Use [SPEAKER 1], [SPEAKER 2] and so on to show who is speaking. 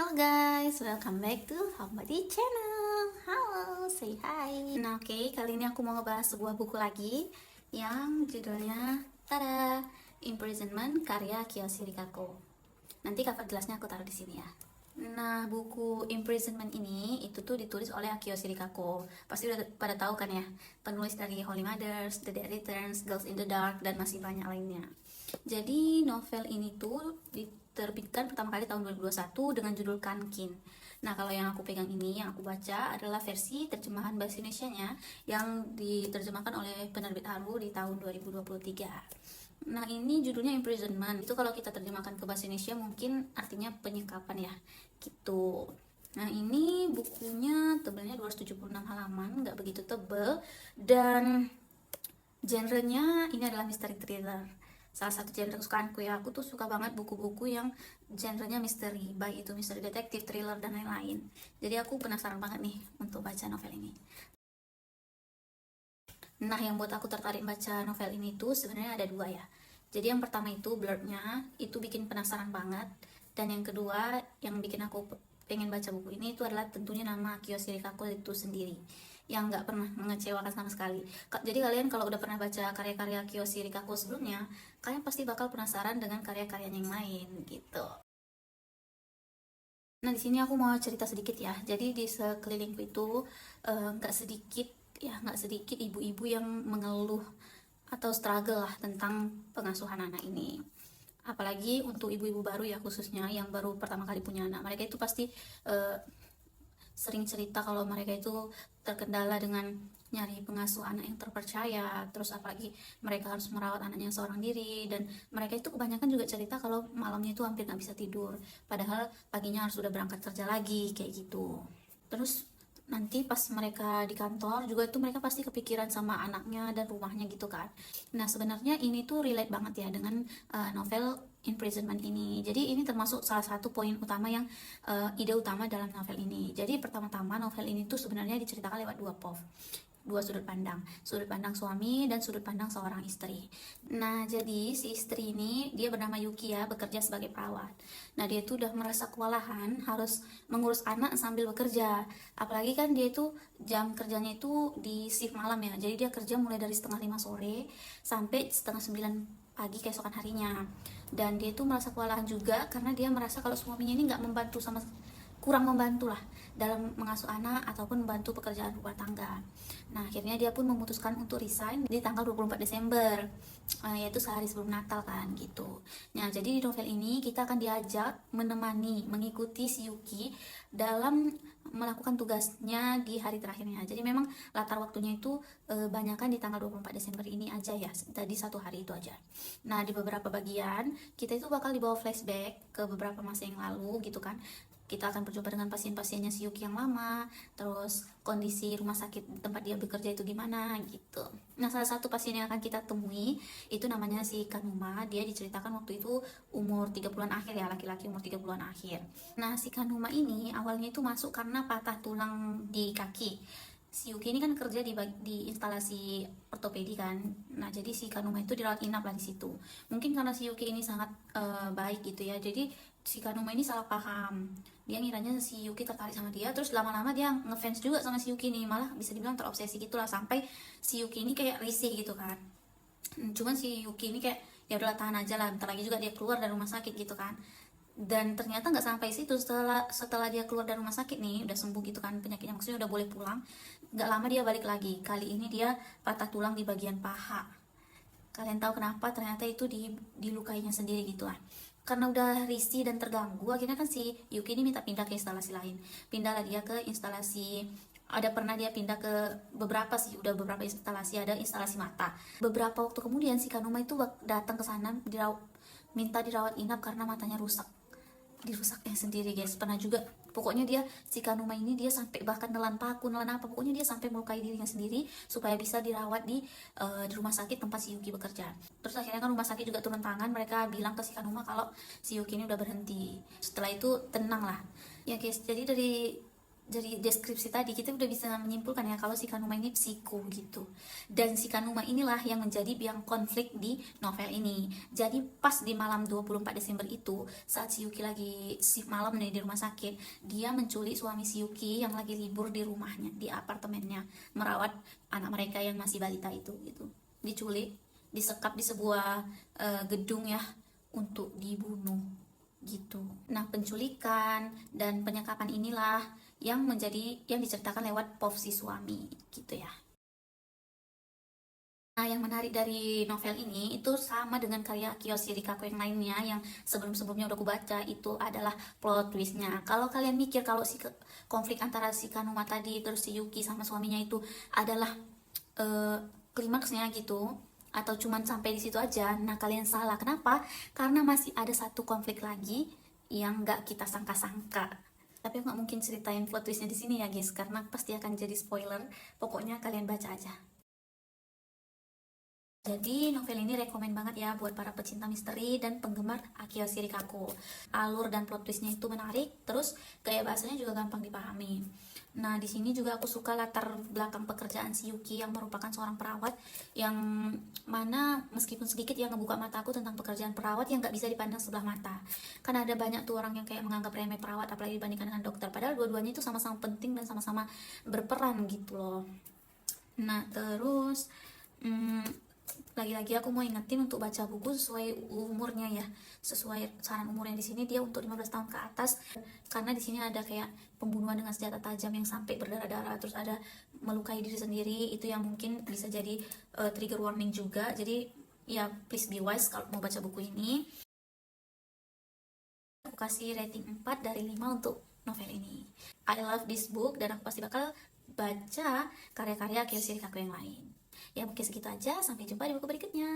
[SPEAKER 1] Halo guys, welcome back to Homebody Channel. Halo, say hi. Nah oke, kali ini aku mau ngebahas sebuah buku lagi yang judulnya tada, Imprisonment karya Kiyoshi Rikako. Nanti cover jelasnya aku taruh di sini ya. Nah, buku Imprisonment ini itu tuh ditulis oleh Kiyoshi Rikako. Pasti udah pada tahu kan ya, penulis dari Holy Mothers, The Dead Returns, Girls in the Dark, dan masih banyak lainnya. Jadi novel ini tuh diterbitkan pertama kali tahun 2021 dengan judul Kankin. Nah, kalau yang aku pegang ini, yang aku baca adalah versi terjemahan bahasa Indonesianya yang diterjemahkan oleh penerbit Haru di tahun 2023. Nah, ini judulnya Imprisonment. Itu kalau kita terjemahkan ke bahasa Indonesia mungkin artinya penyekapan ya, gitu. Nah, ini bukunya tebalnya 276 halaman, nggak begitu tebel, dan genrenya ini adalah misteri thriller. Salah satu genre kesukaanku ya, aku tuh suka banget buku-buku yang genrenya misteri, baik itu misteri detektif, thriller, dan lain-lain. Jadi aku penasaran banget nih untuk baca novel ini. Nah, yang buat aku tertarik baca novel ini tuh sebenarnya ada dua ya. Jadi yang pertama itu blurnya, itu bikin penasaran banget. Dan yang kedua yang bikin aku pengen baca buku ini itu adalah tentunya nama Kiyoshi Rikako itu sendiri, yang nggak pernah mengecewakan sama sekali. Jadi kalian kalau udah pernah baca karya-karya Kiyoshi Rikako sebelumnya, kalian pasti bakal penasaran dengan karya-karyanya yang lain gitu. Nah, di sini aku mau cerita sedikit ya. Jadi di sekelilingku itu nggak sedikit ya, nggak sedikit ibu-ibu yang mengeluh atau struggle lah tentang pengasuhan anak ini. Apalagi untuk ibu-ibu baru ya, khususnya yang baru pertama kali punya anak, mereka itu pasti sering cerita kalau mereka itu terkendala dengan nyari pengasuh anak yang terpercaya, terus apalagi mereka harus merawat anaknya seorang diri, dan mereka itu kebanyakan juga cerita kalau malamnya itu hampir nggak bisa tidur, padahal paginya harus sudah berangkat kerja lagi kayak gitu. Terus nanti pas mereka di kantor juga itu mereka pasti kepikiran sama anaknya dan rumahnya gitu kan. Nah, sebenarnya ini tuh relate banget ya dengan novel Imprisonment ini. Jadi ini termasuk salah satu poin utama yang ide utama dalam novel ini. Jadi pertama-tama novel ini tuh sebenarnya diceritakan lewat dua sudut pandang suami dan sudut pandang seorang istri. Nah, jadi si istri ini dia bernama Yuki ya, bekerja sebagai perawat. Nah, dia tuh udah merasa kewalahan harus mengurus anak sambil bekerja, apalagi kan dia itu jam kerjanya itu di shift malam ya, jadi dia kerja mulai dari setengah 5 sore sampai setengah 9 pagi keesokan harinya. Dan dia itu merasa kewalahan juga karena dia merasa kalau suaminya ini nggak membantu kurang membantu lah dalam mengasuh anak ataupun membantu pekerjaan rumah tangga. Nah, akhirnya dia pun memutuskan untuk resign di tanggal 24 Desember, yaitu sehari sebelum Natal kan gitu. Nah, jadi di novel ini kita akan diajak mengikuti si Yuki dalam melakukan tugasnya di hari terakhirnya. Jadi memang latar waktunya itu banyakkan di tanggal 24 Desember ini aja ya, tadi satu hari itu aja. Nah, di beberapa bagian kita itu bakal dibawa flashback ke beberapa masa yang lalu gitu kan. Kita akan berjumpa dengan pasien-pasiennya si Yuki yang lama, terus kondisi rumah sakit tempat dia bekerja itu gimana gitu. Nah, salah satu pasien yang akan kita temui itu namanya si Kanuma. Dia diceritakan waktu itu umur 30-an akhir ya, laki-laki umur 30-an akhir. Nah, si Kanuma ini awalnya itu masuk karena patah tulang di kaki. Si Yuki ini kan kerja di instalasi ortopedi kan. Nah, jadi si Kanuma itu dirawat inap lah di situ. Mungkin karena si Yuki ini sangat baik gitu ya. Jadi si Kanuma ini salah paham. Dia ngiranya si Yuki tertarik sama dia, terus lama-lama dia ngefans juga sama si Yuki nih, malah bisa dibilang terobsesi gitulah, sampai si Yuki ini kayak risih gitu kan. Cuman si Yuki ini kayak ya udahlah, tahan aja lah, bentar lagi juga dia keluar dari rumah sakit gitu kan. Dan ternyata nggak sampai situ, setelah dia keluar dari rumah sakit nih, udah sembuh gitu kan penyakitnya, maksudnya udah boleh pulang, nggak lama dia balik lagi. Kali ini dia patah tulang di bagian paha. Kalian tahu kenapa? Ternyata itu dilukainya sendiri gitu lah. Karena udah risih dan terganggu, akhirnya kan si Yuki ini minta pindah ke instalasi lain. Pindahlah dia ke instalasi, ada pernah dia pindah ke udah beberapa instalasi, ada instalasi mata. Beberapa waktu kemudian si Kanuma itu datang ke sana minta dirawat inap karena matanya dirusaknya sendiri guys. Pernah juga, pokoknya dia si Kanuma ini dia sampai bahkan nelan paku, nelan apa, pokoknya dia sampai melukai dirinya sendiri supaya bisa dirawat di rumah sakit tempat si Yuki bekerja. Terus akhirnya kan rumah sakit juga turun tangan, mereka bilang ke si Kanuma kalau si Yuki ini udah berhenti. Setelah itu tenang lah ya guys. Jadi dari deskripsi tadi kita udah bisa menyimpulkan ya kalau si Kanuma ini psiko gitu. Dan si Kanuma inilah yang menjadi biang konflik di novel ini. Jadi pas di malam 24 Desember itu, saat si Yuki lagi shift malam nih di rumah sakit, dia menculik suami si Yuki yang lagi libur di rumahnya, di apartemennya, merawat anak mereka yang masih balita itu gitu. Diculik, disekap di sebuah gedung ya untuk dibunuh gitu. Nah, penculikan dan penyekapan inilah yang diceritakan lewat POV si suami gitu ya. Nah, yang menarik dari novel ini itu sama dengan karya Kiyoshi Rikako yang lainnya yang sebelum-sebelumnya udah aku baca, itu adalah plot twistnya. Kalau kalian mikir kalau konflik antara si Kanuma tadi terus si Yuki sama suaminya itu adalah klimaksnya gitu, atau cuman sampai di situ aja, nah kalian salah. Kenapa? Karena masih ada satu konflik lagi yang nggak kita sangka-sangka. Tapi aku nggak mungkin ceritain plot twistnya di sini ya guys, karena pasti akan jadi spoiler. Pokoknya kalian baca aja. Jadi novel ini rekomen banget ya buat para pecinta misteri dan penggemar Kiyoshi Rikako. Alur dan plot twistnya itu menarik, terus gaya bahasanya juga gampang dipahami. Nah, di sini juga aku suka latar belakang pekerjaan si Yuki yang merupakan seorang perawat, yang mana meskipun sedikit yang ngebuka mata aku tentang pekerjaan perawat yang gak bisa dipandang sebelah mata. Karena ada banyak tuh orang yang kayak menganggap remeh perawat, apalagi dibandingkan dengan dokter. Padahal dua-duanya itu sama-sama penting dan sama-sama berperan gitu loh. Nah, terus lagi-lagi aku mau ingetin untuk baca buku sesuai umurnya ya, sesuai saran umurnya. Di sini dia untuk 15 tahun ke atas, karena di sini ada kayak pembunuhan dengan senjata tajam yang sampai berdarah-darah, terus ada melukai diri sendiri, itu yang mungkin bisa jadi trigger warning juga. Jadi ya please be wise kalau mau baca buku ini. Aku kasih rating 4 dari 5 untuk novel ini. I love this book dan aku pasti bakal baca karya-karya Kiyoshi Rikako yang lain. Ya mungkin segitu aja, sampai jumpa di buku berikutnya.